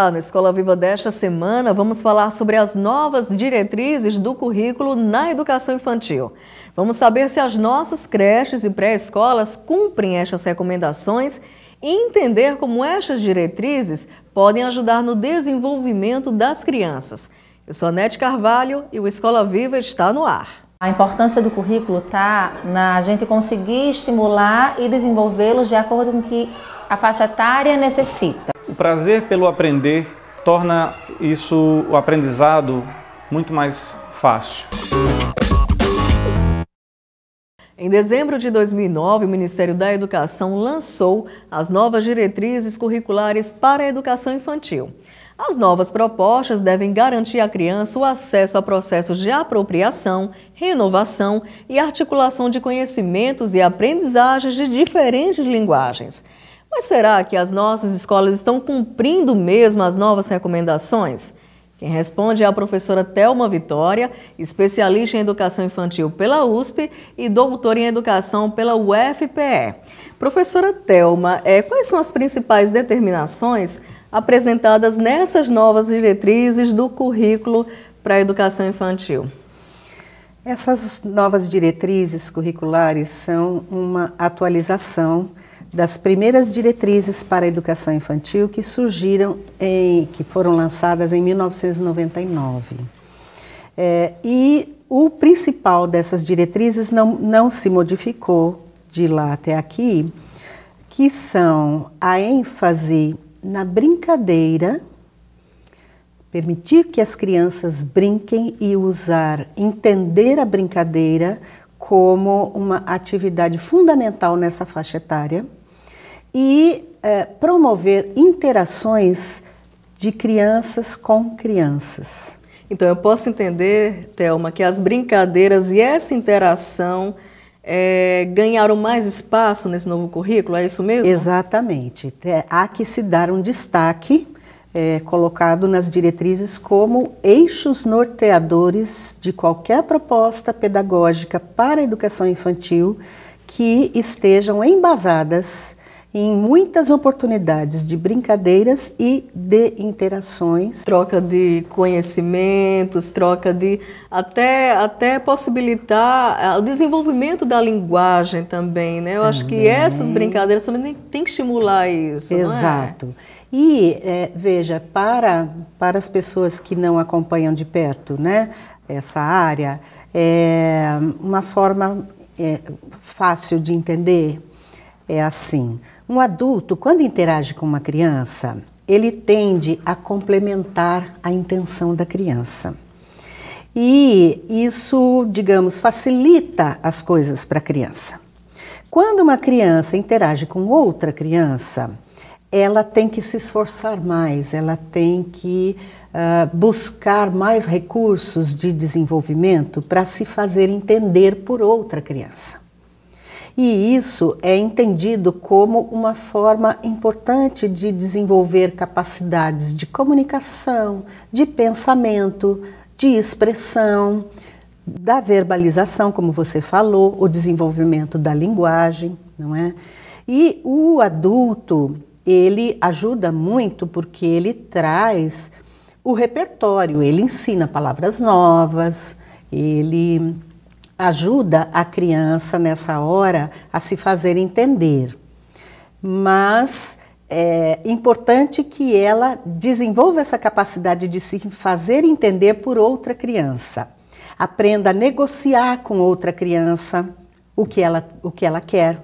Olá, na Escola Viva desta semana vamos falar sobre as novas diretrizes do currículo na educação infantil. Vamos saber se as nossas creches e pré-escolas cumprem estas recomendações e entender como estas diretrizes podem ajudar no desenvolvimento das crianças. Eu sou a Nete Carvalho e o Escola Viva está no ar. A importância do currículo está na gente conseguir estimular e desenvolvê-los de acordo com o que a faixa etária necessita. O prazer pelo aprender torna o aprendizado muito mais fácil. Em dezembro de 2009, o Ministério da Educação lançou as novas diretrizes curriculares para a educação infantil. As novas propostas devem garantir à criança o acesso a processos de apropriação, renovação e articulação de conhecimentos e aprendizagens de diferentes linguagens. Mas será que as nossas escolas estão cumprindo mesmo as novas recomendações? Quem responde é a professora Thelma Vitória, especialista em educação infantil pela USP e doutora em educação pela UFPE. Professora Thelma, quais são as principais determinações apresentadas nessas novas diretrizes do currículo para a educação infantil? Essas novas diretrizes curriculares são uma atualização das primeiras diretrizes para a educação infantil que surgiram, que foram lançadas em 1999. E o principal dessas diretrizes não se modificou de lá até aqui, que são a ênfase na brincadeira, permitir que as crianças brinquem e entender a brincadeira como uma atividade fundamental nessa faixa etária e promover interações de crianças com crianças. Então eu posso entender, Thelma, que as brincadeiras e essa interação ganharam mais espaço nesse novo currículo, é isso mesmo? Exatamente. Há que se dar um destaque colocado nas diretrizes como eixos norteadores de qualquer proposta pedagógica para a educação infantil que estejam embasadas em muitas oportunidades de brincadeiras e de interações. Troca de conhecimentos, troca de até possibilitar o desenvolvimento da linguagem também, né? Eu acho que essas brincadeiras também tem que estimular isso, exato. Não é? E veja, para as pessoas que não acompanham de perto, né, essa área, uma forma fácil de entender é assim. Um adulto, quando interage com uma criança, ele tende a complementar a intenção da criança. E isso, digamos, facilita as coisas para a criança. Quando uma criança interage com outra criança, ela tem que se esforçar mais, ela tem que buscar mais recursos de desenvolvimento para se fazer entender por outra criança. E isso é entendido como uma forma importante de desenvolver capacidades de comunicação, de pensamento, de expressão, da verbalização, como você falou, o desenvolvimento da linguagem, não é? E o adulto, ele ajuda muito porque ele traz o repertório, ele ensina palavras novas, ele ajuda a criança nessa hora a se fazer entender. Mas é importante que ela desenvolva essa capacidade de se fazer entender por outra criança. Aprenda a negociar com outra criança o que ela quer.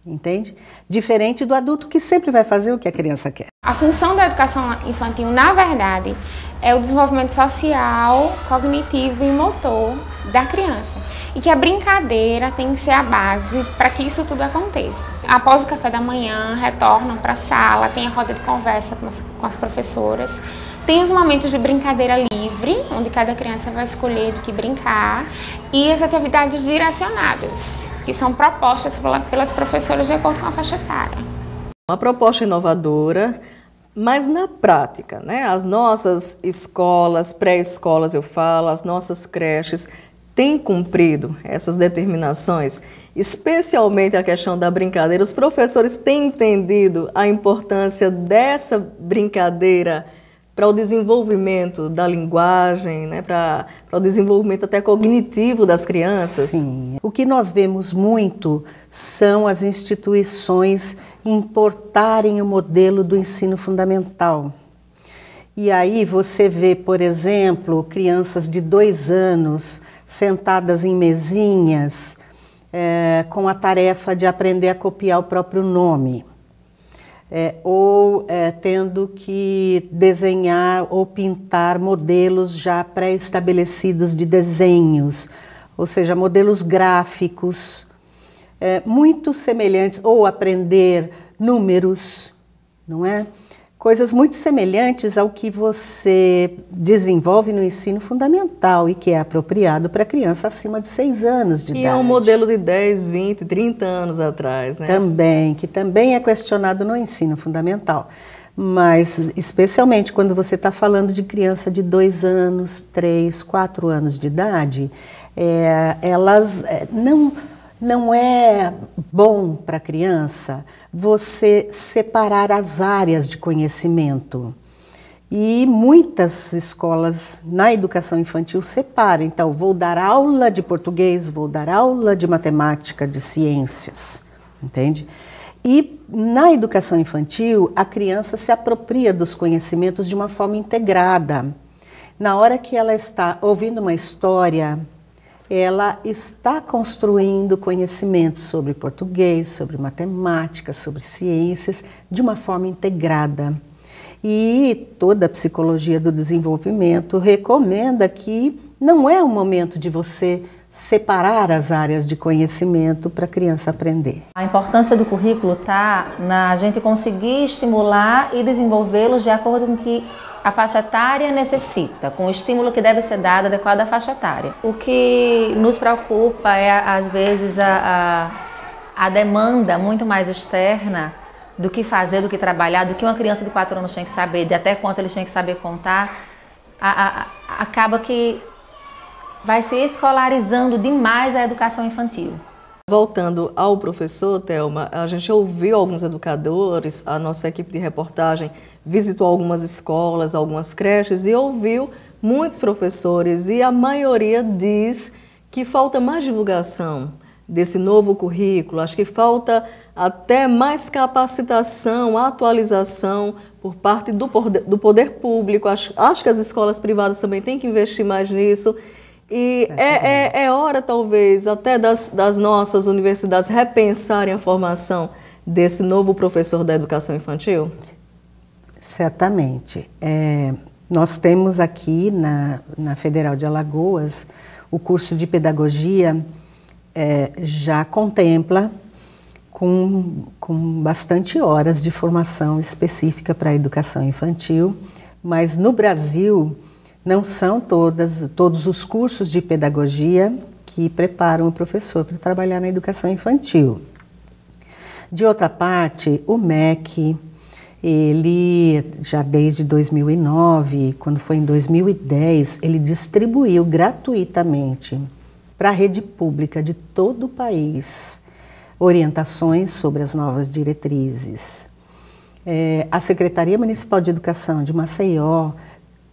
Entende? Diferente do adulto que sempre vai fazer o que a criança quer. A função da educação infantil, na verdade, é o desenvolvimento social, cognitivo e motor da criança. E que a brincadeira tem que ser a base para que isso tudo aconteça. Após o café da manhã, retornam para a sala, tem a roda de conversa com as professoras. Tem os momentos de brincadeira livre, onde cada criança vai escolher do que brincar. E as atividades direcionadas, que são propostas pelas professoras de acordo com a faixa etária. Uma proposta inovadora, mas na prática, né? As nossas escolas, pré-escolas eu falo, as nossas creches, tem cumprido essas determinações, especialmente a questão da brincadeira? Os professores têm entendido a importância dessa brincadeira para o desenvolvimento da linguagem, né, para o desenvolvimento até cognitivo das crianças? Sim. O que nós vemos muito são as instituições importarem o modelo do ensino fundamental. E aí você vê, por exemplo, crianças de 2 anos sentadas em mesinhas com a tarefa de aprender a copiar o próprio nome. Ou tendo que desenhar ou pintar modelos já pré-estabelecidos de desenhos, ou seja, modelos gráficos, muito semelhantes, ou aprender números, não é? Coisas muito semelhantes ao que você desenvolve no ensino fundamental e que é apropriado para criança acima de 6 anos de idade. E é um modelo de 10, 20, 30 anos atrás, né? Também, que também é questionado no ensino fundamental. Mas, especialmente quando você está falando de criança de 2 anos, 3, 4 anos de idade, elas não é bom para a criança você separar as áreas de conhecimento. E muitas escolas na educação infantil separam. Então, vou dar aula de português, vou dar aula de matemática, de ciências, entende? E na educação infantil, a criança se apropria dos conhecimentos de uma forma integrada. Na hora que ela está ouvindo uma história, ela está construindo conhecimentos sobre português, sobre matemática, sobre ciências, de uma forma integrada. E toda a psicologia do desenvolvimento recomenda que não é o momento de você separar as áreas de conhecimento para a criança aprender. A importância do currículo está na gente conseguir estimular e desenvolvê-los de acordo com o que a faixa etária necessita, com o estímulo que deve ser dado adequado à faixa etária. O que nos preocupa é, às vezes, a demanda muito mais externa do que fazer, do que trabalhar, do que uma criança de 4 anos tem que saber, de até quanto eles têm que saber contar. Acaba que vai se escolarizando demais a educação infantil. Voltando ao professor, Thelma, a gente ouviu alguns educadores, a nossa equipe de reportagem visitou algumas escolas, algumas creches e ouviu muitos professores e a maioria diz que falta mais divulgação desse novo currículo, acho que falta até mais capacitação, atualização por parte do poder público, acho que as escolas privadas também têm que investir mais nisso. E é hora, talvez, até das nossas universidades repensarem a formação desse novo professor da educação infantil? Certamente. Nós temos aqui na Federal de Alagoas, o curso de pedagogia já contempla com bastante horas de formação específica para a educação infantil, mas no Brasil não são todos os cursos de pedagogia que preparam o professor para trabalhar na educação infantil. De outra parte, o MEC, ele já desde 2009, quando foi em 2010, ele distribuiu gratuitamente para a rede pública de todo o país orientações sobre as novas diretrizes. A Secretaria Municipal de Educação de Maceió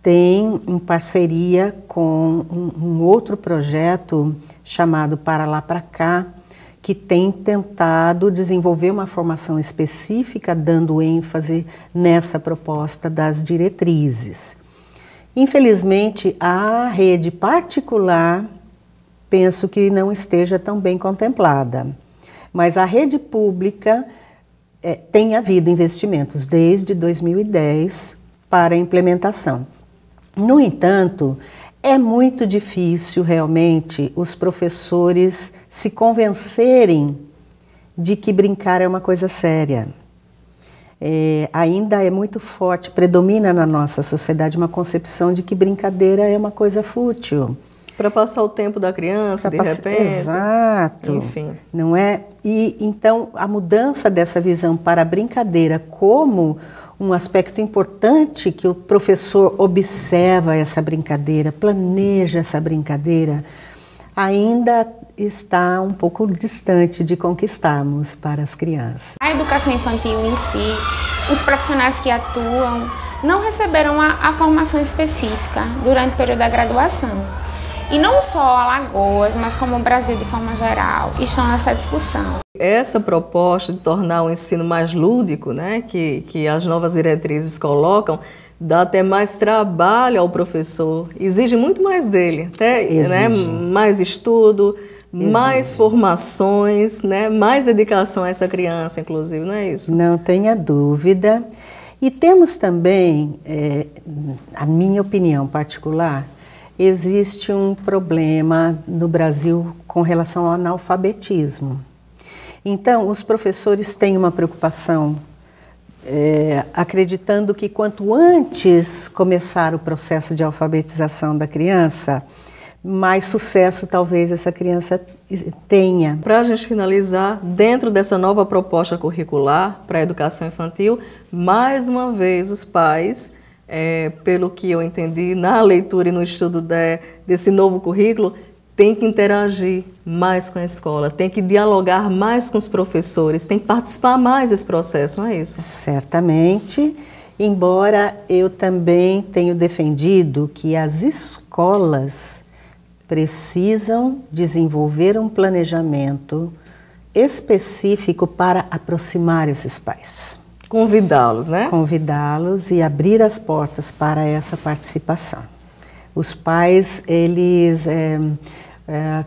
tem em parceria com um outro projeto chamado Para Lá Pra Cá, que tem tentado desenvolver uma formação específica, dando ênfase nessa proposta das diretrizes. Infelizmente, a rede particular, penso que não esteja tão bem contemplada, mas a rede pública tem havido investimentos desde 2010 para a implementação. No entanto, é muito difícil realmente os professores se convencerem de que brincar é uma coisa séria. Ainda é muito forte, predomina na nossa sociedade uma concepção de que brincadeira é uma coisa fútil. Para passar o tempo da criança, de repente. Exato. Enfim. Não é? E então a mudança dessa visão para a brincadeira como um aspecto importante, que o professor observa essa brincadeira, planeja essa brincadeira, ainda está um pouco distante de conquistarmos para as crianças. A educação infantil em si, os profissionais que atuam, não receberam a formação específica durante o período da graduação. E não só Alagoas, mas como o Brasil de forma geral, estão nessa discussão. Essa proposta de tornar o ensino mais lúdico, né, que as novas diretrizes colocam, dá até mais trabalho ao professor, exige muito mais dele, até, né, mais estudo, mais formações, né, mais dedicação a essa criança, inclusive, não é isso? Não tenha dúvida. E temos também, a minha opinião particular, existe um problema no Brasil com relação ao analfabetismo. Então, os professores têm uma preocupação, acreditando que quanto antes começar o processo de alfabetização da criança, mais sucesso talvez essa criança tenha. Para a gente finalizar, dentro dessa nova proposta curricular para a educação infantil, mais uma vez os pais, pelo que eu entendi na leitura e no estudo desse novo currículo, tem que interagir mais com a escola, tem que dialogar mais com os professores, tem que participar mais desse processo, não é isso? Certamente, embora eu também tenho defendido que as escolas precisam desenvolver um planejamento específico para aproximar esses pais. Convidá-los, né? Convidá-los e abrir as portas para essa participação. Os pais, eles...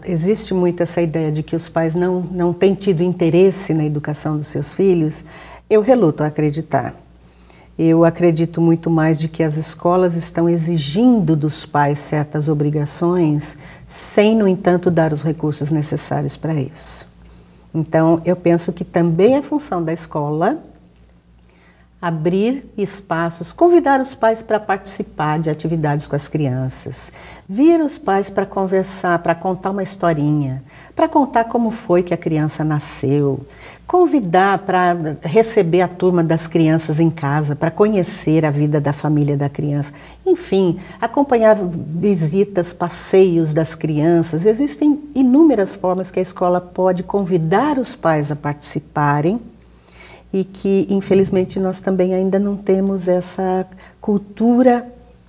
existe muito essa ideia de que os pais não têm tido interesse na educação dos seus filhos. Eu reluto a acreditar. Eu acredito muito mais de que as escolas estão exigindo dos pais certas obrigações, sem, no entanto, dar os recursos necessários para isso. Então, eu penso que também é função da escola abrir espaços, convidar os pais para participar de atividades com as crianças, vir os pais para conversar, para contar uma historinha, para contar como foi que a criança nasceu, convidar para receber a turma das crianças em casa, para conhecer a vida da família da criança, enfim, acompanhar visitas, passeios das crianças. Existem inúmeras formas que a escola pode convidar os pais a participarem, e que, infelizmente, nós também ainda não temos essa cultura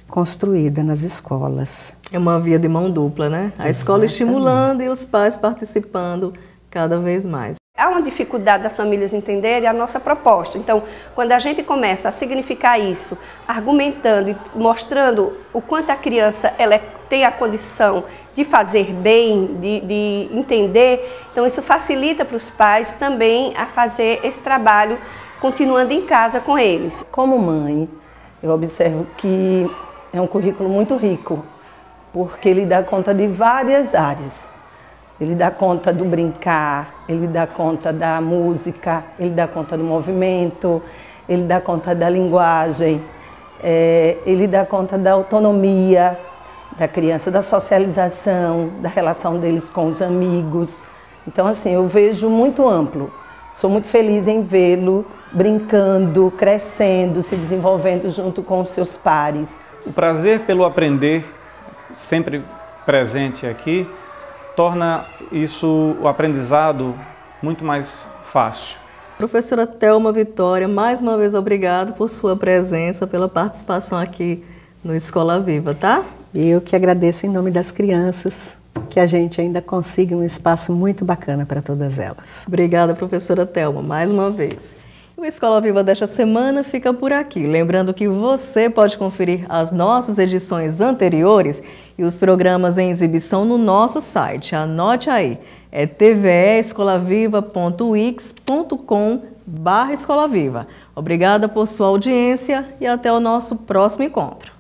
construída nas escolas. É uma via de mão dupla, né? A escola estimulando e os pais participando cada vez mais. Há uma dificuldade das famílias entenderem a nossa proposta. Então, quando a gente começa a significar isso, argumentando e mostrando o quanto a criança tem a condição de fazer bem, de entender, então isso facilita para os pais também a fazer esse trabalho continuando em casa com eles. Como mãe, eu observo que é um currículo muito rico, porque ele dá conta de várias áreas. Ele dá conta do brincar, ele dá conta da música, ele dá conta do movimento, ele dá conta da linguagem, ele dá conta da autonomia da criança, da socialização, da relação deles com os amigos. Então, assim, eu vejo muito amplo. Sou muito feliz em vê-lo brincando, crescendo, se desenvolvendo junto com os seus pares. O prazer pelo aprender, sempre presente aqui, torna o aprendizado muito mais fácil. Professora Thelma Vitória, mais uma vez obrigado por sua presença, pela participação aqui no Escola Viva, tá? Eu que agradeço em nome das crianças, que a gente ainda consiga um espaço muito bacana para todas elas. Obrigada, professora Thelma, mais uma vez. O Escola Viva desta semana fica por aqui. Lembrando que você pode conferir as nossas edições anteriores e os programas em exibição no nosso site. Anote aí, é tveescolaviva.wix.com/escolaviva. Obrigada por sua audiência e até o nosso próximo encontro.